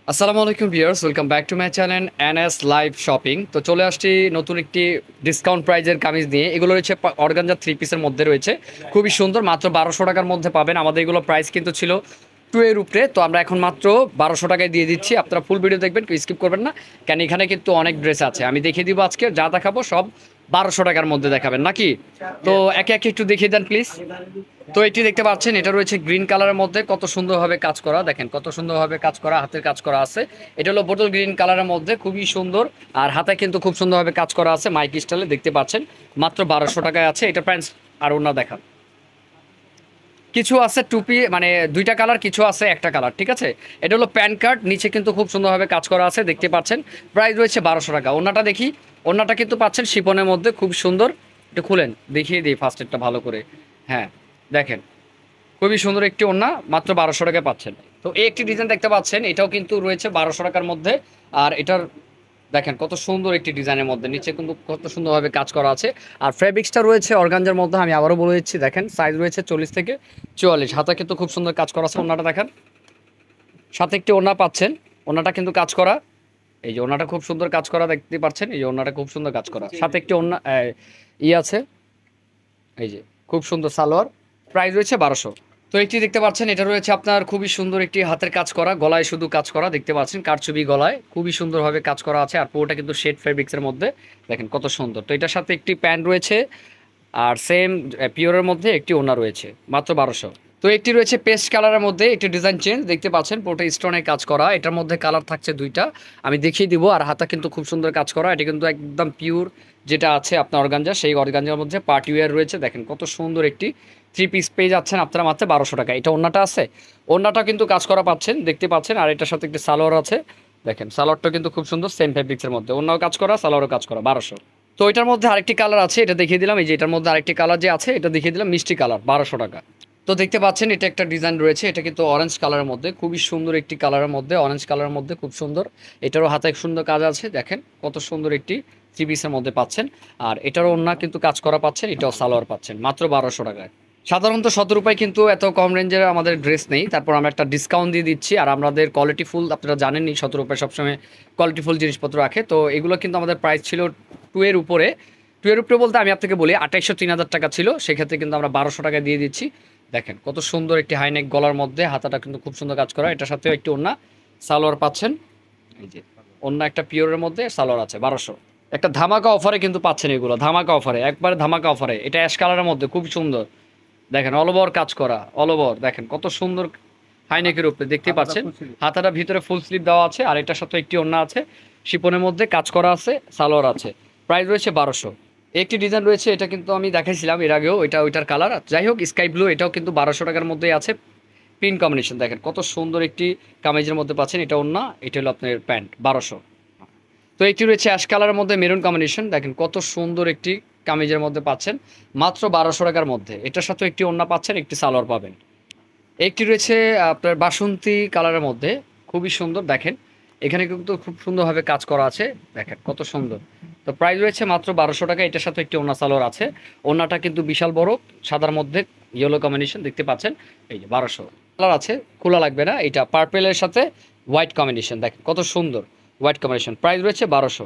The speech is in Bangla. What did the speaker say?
আসসালামু আলাইকুম viewers, welcome back to my channel NS live shopping. তো চলে আসছি নতুন একটি ডিসকাউন্ট প্রাইজের কামিজ নিয়ে। এগুলো রয়েছে অর্গানজা থ্রি পিসের মধ্যে রয়েছে, খুবই সুন্দর, মাত্র 1200 টাকার মধ্যে পাবেন। আমাদের এগুলো প্রাইস কিন্তু ছিল 2 এর উপরে, তো আমরা এখন মাত্র 1200 টাকায় দিয়ে দিচ্ছি। আপনারা ফুল ভিডিও দেখবেন, কেউ স্কিপ করবেন না, কেন এখানে কিন্তু অনেক ড্রেস আছে। আমি দেখিয়ে দিব, আজকে যা দেখাবো সব 1200 টাকার মধ্যে দেখাবেন নাকি। তো একে একে একটু দেখিয়ে দেন প্লিজ। তো এটি দেখতে পাচ্ছেন, এটা রয়েছে গ্রিন কালারের মধ্যে, কত সুন্দরভাবে কাজ করা, দেখেন কত সুন্দরভাবে কাজ করা, হাতের কাজ করা আছে। এটা হলো বোতল গ্রিন কালারের মধ্যে, খুবই সুন্দর। আর হাতে কিন্তু খুব সুন্দরভাবে কাজ করা আছে মাইক স্টাইলে, দেখতে পাচ্ছেন মাত্র 1200 টাকায় আছে এটা প্যান্ট। আর ওনা দেখান, কিছু আছে টুপি, মানে দুইটা কালার, কিছু আছে একটা কালার, ঠিক আছে। এটা হলো প্যান কার্ড, নিচে কিন্তু খুব সুন্দরভাবে কাজ করা আছে, দেখতে পাচ্ছেন। প্রাইস রয়েছে 1200 টাকা। ওনাটা দেখি, ওনাটা কিন্তু পাচ্ছেন শিপনের মধ্যে, খুব সুন্দর। একটু খুলেন, দেখিয়ে দিই ফার্স্ট একটা ভালো করে। হ্যাঁ, দেখেন খুবই সুন্দর একটি ওড়না, মাত্র 1200 টাকায় পাচ্ছেন। তো এই একটি ডিজাইন দেখতে পাচ্ছেন, এটাও কিন্তু রয়েছে 1200 টাকার মধ্যে। আর এটার দেখেন কত সুন্দর একটি ডিজাইনের মধ্যে, নিচে কিন্তু কত সুন্দরভাবে কাজ করা আছে। আর ফেব্রিক্সটা রয়েছে অর্গানজার মধ্যে, আমি আবারও বলে দিচ্ছি, দেখেন সাইজ রয়েছে 40 থেকে 44। হাতে কিন্তু খুব সুন্দর কাজ করা আছে। ওড়নাটা দেখেন, সাথে একটি ওড়না পাচ্ছেন, ওড়নাটা কিন্তু কাজ করা। এই যে ওড়নাটা খুব সুন্দর কাজ করা, দেখতে পাচ্ছেন। এই যে ওড়নাটা খুব সুন্দর কাজ করা, সাথে একটি ওড়না আছে। এই যে খুব সুন্দর সালোয়ার। প্রাইস রয়েছে 1200। তো এটি দেখতে পাচ্ছেন, এটা রয়েছে আপনার খুবই সুন্দর একটি হাতের কাজ করা, গলায় শুধু কাজ করা, দেখতে পাচ্ছেন কারচুপি গলায়, খুবই সুন্দরভাবে কাজ করা আছে। আর পুরোটা কিন্তু শেড ফেব্রিক্সের মধ্যে, দেখেন কত সুন্দর। তো এটার সাথে একটি প্যান্ট রয়েছে, আর সেম পিওরের মধ্যে একটি ওড়না রয়েছে, মাত্র 1200। তো একটি রয়েছে পেস্ট কালারের মধ্যে, একটি ডিজাইন চেঞ্জ, দেখতে পাচ্ছেন পুরোটা স্টোনে কাজ করা। এটার মধ্যে কালার থাকছে দুইটা, আমি দেখিয়ে দিব। আর হাতা কিন্তু খুব সুন্দর কাজ করা, এটা কিন্তু একদম পিওর যেটা আছে আপনার অর্গানজা, সেই অর্গানজার মধ্যে পার্টি ওয়্যার রয়েছে। দেখেন কত সুন্দর একটি থ্রি পিস পেয়ে যাচ্ছেন আপনারা মাত্র 1200 টাকা। এটা ওড়নাটা আছে, ওড়নাটা কিন্তু কাজ করা পাচ্ছেন, দেখতে পাচ্ছেন। আর এটার সাথে একটি সালোয়ার আছে, দেখেন সালোয়ারটা কিন্তু খুব সুন্দর, সেম ফেব্রিক্সের মধ্যে, ওড়নাও কাজ করা, সালোয়ারও কাজ করা, 1200। তো এটার মধ্যে আরেকটি কালার আছে, এটা দেখিয়ে দিলাম। এই যে এটার মধ্যে আরেকটি কালার যে আছে, এটা দেখিয়ে দিলাম, মিষ্টি কালার, 1200 টাকা। তো দেখতে পাচ্ছেন, এটা একটা ডিজাইন রয়েছে, এটা কিন্তু অরেঞ্জ কালারের মধ্যে, খুবই সুন্দর একটি কালারের মধ্যে, অরেঞ্জ কালারের মধ্যে খুব সুন্দর। এটারও হাতে সুন্দর কাজ আছে, দেখেন কত সুন্দর একটি থ্রি পিসের মধ্যে পাচ্ছেন। আর এটারও ওড়না কিন্তু কাজ করা পাচ্ছেন, এটাও সালোয়ার পাচ্ছেন মাত্র 1200 টাকায়। সাধারণত 17 কিন্তু এত কম রেঞ্জের আমাদের ড্রেস নেই, তারপর আমরা একটা ডিসকাউন্ট দিয়ে দিচ্ছি। আর আমাদের কোয়ালিটি ফুল, আপনারা জানেনই 17 সবসময় কোয়ালিটি ফুল জিনিসপত্র রাখে। তো এগুলো কিন্তু আমাদের প্রাইস ছিল 2 এর উপরে। 2 এর উপরে বলতে আমি আপনাকে বলি 2803,000 টাকা ছিল, সেক্ষেত্রে কিন্তু আমরা 1200 টাকা দিয়ে দিচ্ছি। দেখেন কত সুন্দর একটি হাইনেক গলার মধ্যে, হাতাটা কিন্তু খুব সুন্দর কাজ করা, এটার সাথেও একটি ওড়না, সালোয়ার পাচ্ছেন। এই যে ওড়না একটা পিওরের মধ্যে, সালোয়ার আছে, 1200। একটা ধামাকা অফারে কিন্তু পাচ্ছেন এগুলো, ধামাকা অফারে, একবারে ধামাকা অফারে। এটা অ্যাশ কালারের মধ্যে খুব সুন্দর, দেখেন অল ওভার কাজ করা, অল ওভার দেখেন কত সুন্দর হাইনেকের উপরে, দেখতে পাচ্ছেন। হাতাটা ভিতরে ফুল স্লিভ দেওয়া আছে, আর এটার সাথে একটি ওড়না আছে, শিপনের মধ্যে কাজ করা আছে, সালোয়ার আছে। প্রাইস রয়েছে 1200। একটি ডিজাইন রয়েছে, এটা কিন্তু আমি দেখাইছিলাম এর আগেও, এটা ওইটার কালার, যাই হোক স্কাই ব্লু, এটাও কিন্তু 1200 টাকার মধ্যেই আছে। পিন কম্বিনেশন দেখেন কত সুন্দর একটি কামিজের মধ্যে পাচ্ছেন, এটা ওড়না, এটা হলো আপনার প্যান্ট, 1200। তো এটি রয়েছে অ্যাশ কালারের মধ্যে মেরুন কম্বিনেশন, দেখেন কত সুন্দর একটি কামিজের মধ্যে পাচ্ছেন মাত্র 1200 টাকার মধ্যে। এটার সাথে একটি ওড়না পাচ্ছেন, একটি সালোয়ার পাবেন। একটি রয়েছে আপনার বাসন্তী কালারের মধ্যে, খুবই সুন্দর, দেখেন এখানে কিন্তু খুব সুন্দরভাবে কাজ করা আছে, দেখেন কত সুন্দর। তো প্রাইস রয়েছে মাত্র 1200 টাকা। এটার সাথে একটি ওড়না সালোয়ার আছে, ওড়নাটা কিন্তু বিশাল বড়, সাদার মধ্যে ইয়েলো কম্বিনেশন, দেখতে পাচ্ছেন। এই যে 1200 কালার আছে, খোলা লাগবে না। এটা পার্পেলের সাথে হোয়াইট কম্বিনেশন, দেখেন কত সুন্দর হোয়াইট কম্বিনেশন। প্রাইস রয়েছে 1200।